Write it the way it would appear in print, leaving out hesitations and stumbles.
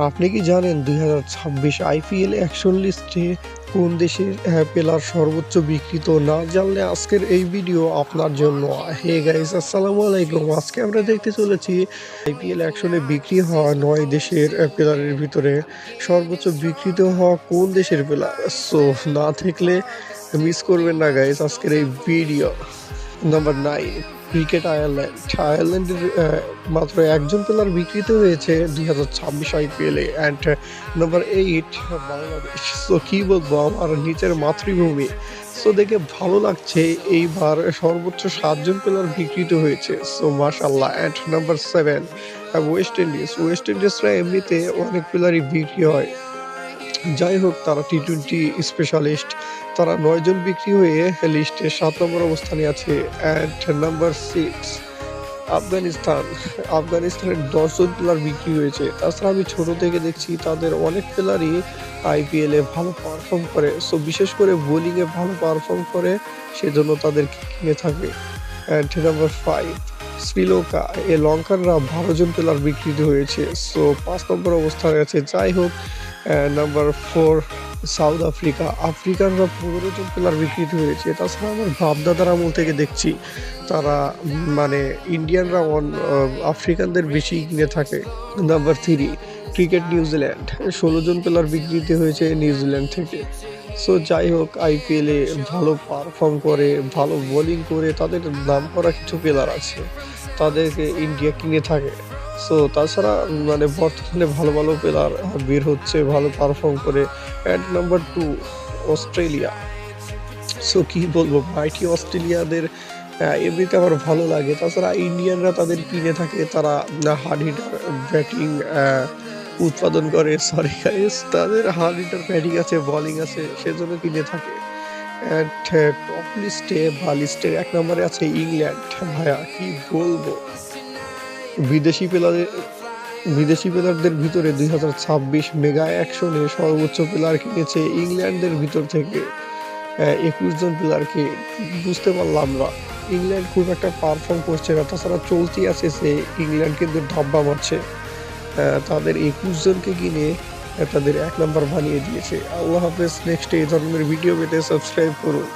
আপনি কি জানেন ২০২৬ আইপিএল অ্যাকশন লিস্টে কোন দেশের প্লেয়ার সর্বোচ্চ বিক্রিত? না জানলে আজকের এই ভিডিও আপনার জন্য। হে গাইস, আসসালামু আলাইকুম। আজকে আমরা দেখতে চলেছি আইপিএল অ্যাকশনে বিক্রি হওয়া ৯ দেশের প্লেয়ারের ভিতরে সর্বোচ্চ বিক্রিত হওয়া কোন দেশের প্লেয়ার। সো না থাকলে মিস করবেন না গাইস আজকের এই ভিডিও। Number 9, cricket Ireland. আয়ারল্যান্ডের মাত্র একজন প্লেয়ার বিক্রিত হয়েছে ২০২৬ আইপিএলে। And number 8, Bangladesh. সো কি বলবো, আমার নিজের মাতৃভূমি। সো দেখে ভালো লাগছে, এইবার সর্বোচ্চ 7জন প্লেয়ার বিক্রিত হয়েছে। সো মাশাল্লাহ। And number 7, West Indies. West ইন্ডিজরা এমনিতে অনেক প্লেয়ারই বিক্রি হয়, যাই হোক তারা টি-20 স্পেশালিস্ট। তারা ৯ জন বিক্রি হয়ে লিস্টে ৭ নম্বর অবস্থানে আছে। And number 6, Afghanistan. আফগানিস্তানের ১০ জন প্লেয়ার বিক্রি হয়েছে। তাছাড়া আমি ছোট থেকে দেখছি তাদের অনেক প্লেয়ারই আইপিএলে ভালো পারফর্ম করে। সো বিশেষ করে বোলিংয়ে ভালো পারফর্ম করে, সেজন্য তাদেরকে কিনে থাকে। And number 5, Sri Lanka. লঙ্কানরা ১২ জন প্লেয়ার বিক্রিত হয়েছে। সো ৫ নম্বর অবস্থানে আছে। যাই হোক, নাম্বার 4, সাউথ আফ্রিকা। আফ্রিকানরা ১৫ জন প্লেয়ার বিক্রিত হয়েছে। তাছাড়া আমার বাপ-দাদার আমল থেকে দেখছি তারা মানে ইন্ডিয়ানরা আফ্রিকানদের বেশি কিনে থাকে। Number 3, cricket New Zealand. ১৬ জন প্লেয়ার বিক্রিত হয়েছে নিউজিল্যান্ড থেকে। সো যাই হোক, আইপিএলে ভালো পারফর্ম করে, ভালো বোলিং করে তাদের নামকরা কিছু প্লেয়ার আছে, তাদেরকে ইন্ডিয়া কিনে থাকে। সো তাছাড়া মানে বর্তমানে ভালো ভালো প্লেয়ার বের হচ্ছে, ভালো পারফর্ম করে। And number 2, Australia. সো কি বলবো, মাইটি অস্ট্রেলিয়াদের এমনিতে আমার ভালো লাগে। তাছাড়া ইন্ডিয়ানরা তাদের কিনে থাকে, তারা হার্ড হিটার ব্যাটিং উৎপাদন করে। সরি গাইস, তাদের হার্ড হিটার ব্যাটিং আছে, বোলিং আছে, সেজন্য কিনে থাকে। অ্যান্ড টপ লিস্টে বা লিস্টের ১ নম্বরে আছে ইংল্যান্ড। ভাইয়া কি বলবো, বিদেশি প্লেয়ারের বিদেশি প্লেয়ারদের ভিতরে ২০২৬ মেগা অ্যাকশনে সর্বোচ্চ প্লেয়ার কিনেছে ইংল্যান্ডের ভিতর থেকে ২১ জন প্লেয়ারকে। বুঝতে পারলাম না, ইংল্যান্ড খুব একটা পারফর্ম করছে না। তাছাড়া চলতি আছে যে ইংল্যান্ড কিন্তু ধাপ্পা মারছে। তাদের ২১ জনকে কিনে তাদের ১ নম্বর বানিয়ে দিয়েছে। আল্লাহ হাফেজ। নেক্সট এই ধরনের ভিডিও পেতে সাবস্ক্রাইব করুন।